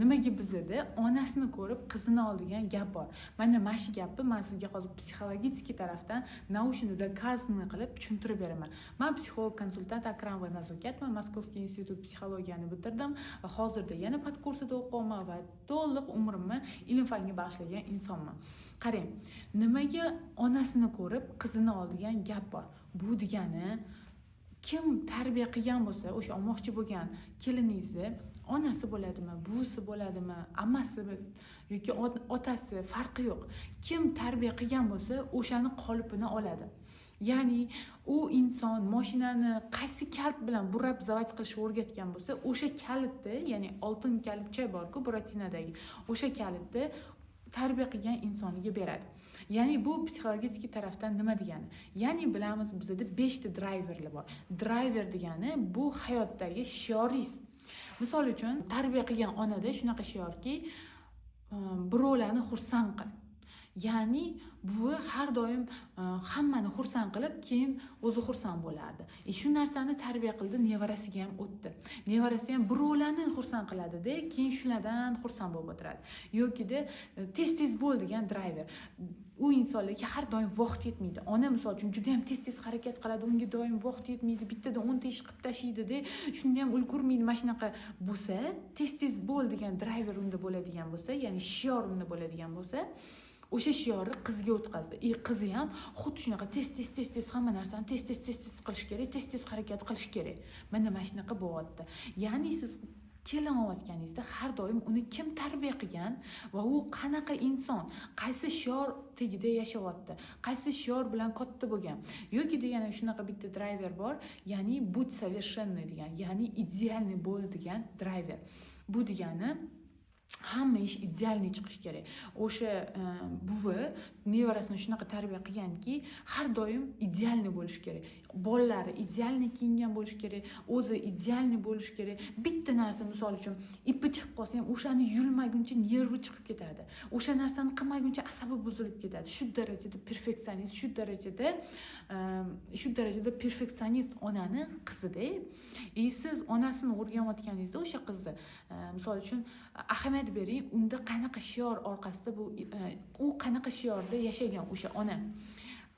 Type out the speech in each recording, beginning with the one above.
Nimaga bizda onasini ko'rib qizini oldigan gap bor. Mana shu gapni men sizga hozir psixologik tarafdan naushni dokazanный qilib tushuntirib beraman. Men psixolog konsultant Akramova Nazokatman, Moskovskiy institut psixologiyani bitirdim va hozirda yana podkursida o'qiyman va to'liq umrimni ilm-fanga bag'ishlagan insonman. Qarang, nimaga onasini ko'rib qizini oldigan gap bor. Bu degani kim tarbiya qilgan bo'lsa, o'sha olmoqchi bo'lgan keliningizni onasi bo'ladimi, buvisi bo'ladimi, ammasi yoki otasi farqi yo'q. Kim tarbiya qilgan bo'lsa, o'shani qolipini oladi. Ya'ni u inson mashinani qaysi kalit bilan burab zavod qilishni o'rgatgan bo'lsa, o'sha kalitni, ya'ni oltin kalitcha bor-ku, Buratinodagi, o'sha kalitni tarbiya qilgan insoniga beradi. Ya'ni bu psixologik tarafdan nima degani? Ya'ni bilamiz bizda 5 ta driverlar bor. Driver degani bu hayotdagi shioringiz. Misol uchun tarbiya qilgan onada shunaqa shiorki, birovlarni xursand qil. Ya'ni buvi har doim hammani xursand qilib, keyin o'zi xursand bo'lardi. Shu narsani tarbiya qildi, nevarasiga ham o'tdi. Nevarasi ham birovlarni xursand qiladi-da, keyin shulardan xursand bo'lib o'tiradi. Yoki-da tez-tez bo'l degan driver. U insonlarga har doim vaqt yetmaydi. Ona misol uchun juda ham tez-tez harakat qiladi, unga doim vaqt yetmaydi. Bittada 10 ta ish qilib tashlaydi-da, shunda ham ulgurmaydi. Mana shunaqa bo'lsa, tez-tez bo'l degan driver unda bo'ladigan bo'lsa, ya'ni shior unda bo'ladigan bo'lsa, o'sha shiorni qizga o'tkazdi. Qizi ham xuddi shunaqa tez-tez hamma narsani tez-tez qilish kerak, tez-tez harakat qilish kerak. Mana shunaqa bo'lyapti. Ya'ni siz kelin olayotganingizda har doim uni kim tarbiya qilgan va u qanaqa inson, qaysi shior tagida yashayapti, qaysi shior bilan katta bo'lgan. Yoki yana shunaqa bitta driver bor, ya'ni будь совершенный degan, ya'ni idealniy bo'l degan driver. Bu degani hamma ish idealniy chiqish kerak. O'sha buvi nevarasini shunaqa tarbiya qilganki, har doim idealniy bo'lish kerak. Bolalari idealniy kiyingan bo'lish kerak, o'zi idealniy bo'lish kerak. Bitta narsa misol uchun ipi chiqib qolsa ham o'shani yulmaguncha nervi chiqib ketadi. O'sha narsani qilmaguncha asabi buzilib ketadi. Shu darajada perfeksionist, shu darajada perfeksionist onani qizida. Siz onasini o'rganayotganingizda o'sha qizni misol uchun ahamiyat bering, unda qanaqa shior orqasida u qanaqa shiorda yashagan o'sha ona.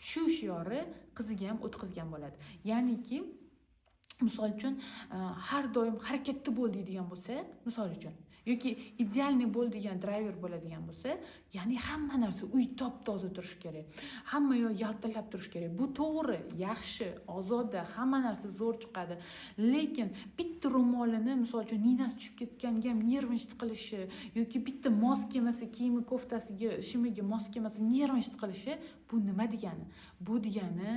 Shu shiori qiziga ham o'tkazgan bo'ladi. Ya'niki misol uchun har doim harakatda bo'l deydigan bo'lsa, misol uchun yoki idealniy bo'l degan driver bo'ladigan bo'lsa, ya'ni hamma narsa uy top-toza turishi kerak. Hamma yoq yaltillab turishi kerak. Bu to'g'ri, yaxshi, ozoda, hamma narsa zo'r chiqadi. Lekin bitta ro'molini misol uchun ninasi tushib ketganiga ham nervnishit qilishi yoki bitta mos kelmasa, kiyimi koftasiga, shimiga mos kelmasa nervnishit qilishi, bu nima degani? Bu degani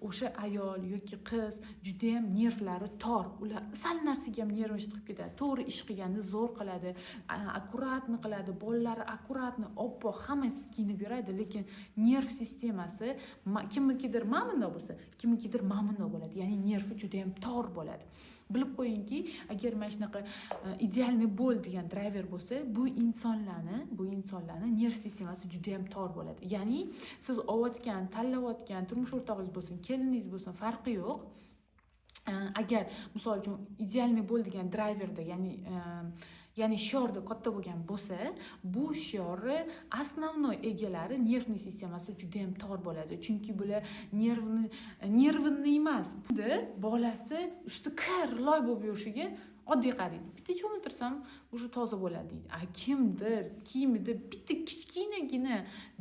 o'sha ayol yoki qiz juda ham nervlari tor. Ular sal narsaga ham nervnishit qilib ketadi. To'g'ri ish qilganni zo'r qiladi. Akkuratni qiladi, bolalari akkuratni, oppoq hammasi kiyinib yuradi, lekin nerv sistemasi kimnikidir ma'mundoq bo'lsa, kimnikidir ma'mundoq bo'ladi. Ya'ni nervi juda ham tor bo'ladi. Bilib qo'yingki, agar mana shunaqa idealniy bo'l degan driver bo'lsa, bu insonlarni nerv sistemasi juda ham tor bo'ladi. Ya'ni siz olayotgan, tanlayotgan turmush o'rtog'ingiz bo'lsin, keliningiz bo'lsin, farqi yo'q. Agar misol uchun idealniy bo'l degan driverda, ya'ni shiorda katta bo'lgan bo'lsa, bu shiorni основной egalari nervniy sistemasi juda ham tor bo'ladi. Chunki bular nervni emas, bunda bolasi usti kir loy bo'lib yurishiga oddiy qaraydi. Bitta cho'miltirsam, o'sha toza bo'ladi deydi. Kimdir kiyimida bitta kichkinagina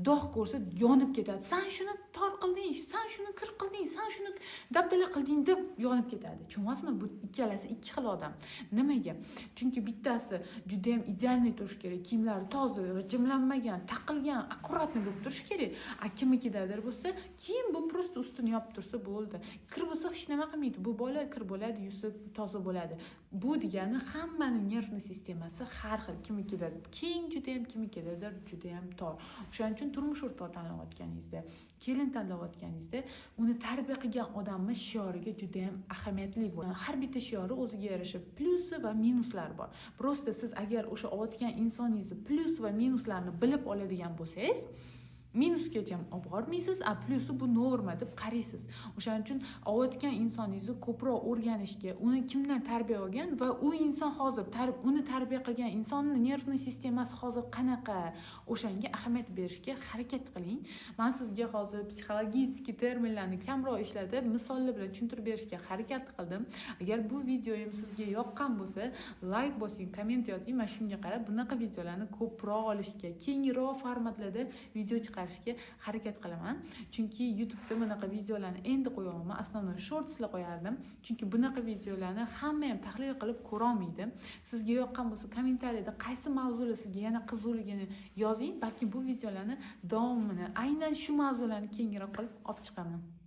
dog' ko'rsa yonib ketadi. Sen shuni tor qilding, sen shuni kir qilding, sen shuni dabdala qilding deb yonib ketadi. Tushunasizmi? Bu ikkalasi ikki xil odam. Nimaga? Chunki bittasi juda ham idealniy turishi kerak, kiyimlari toza, jimlanmagan, taqilgan, akkuratniy bo'lib turishi kerak. Kimnikidadir bo'lsa, kiyim bu prosta ustini yopib tursa bo'ldi. Kir bo'lsa hech nima qilmaydi. Bu bola kir bo'ladi, yuzi toza bo'ladi. Bu degani hammaning nervniy sistemasi har xil. Kimnikidir keng juda ham, kimnikidir juda ham tor. O'shaning uchun turmush o'rtoq tanlayotganingizda, kelin tanlayotganingizda uni tarbiya qilgan odamning shioriga juda ham ahamiyatli bo'ladi. Har bitta shiori o'ziga yarasha plyusi va minuslari bor. Prosta siz agar o'sha olayotgan insoningizni plyus va minuslarini bilib oladigan bo'lsangiz, minusgacha ham olib bormaysiz, a plusi bu norma deb qaraysiz. O'shaning uchun olayotgan insoningizni ko'proq o'rganishga, uni kimdan tarbiya olgan va u inson hozir uni tarbiya qilgan insonning nervni sistemasi hozir qanaqa, o'shanga ahamiyat berishga harakat qiling. Men sizga hozir psixologik terminlarni kamroq ishlatib, misollar bilan tushuntirib berishga harakat qildim. Agar bu videoyim sizga yoqqan bo'lsa, like bosing, komment yozing. Men shunga qarab bunaqa videolarni ko'proq olishga, kengroq formatlarda video chiqarishga harakat qilaman. Chunki YouTube'da bunaqa videolarni endi qo'yaman. Aslida shortslar qo'yardim. Chunki bunaqa videolarni hamma ham tahlil qilib ko'ra olmaydi. Sizga yoqqan bo'lsa, kommentariyada qaysi mavzular sizga yana qiziqligini yozing. Balki bu videolarni davomini aynan shu mavzularni kengroq qilib olib chiqaman.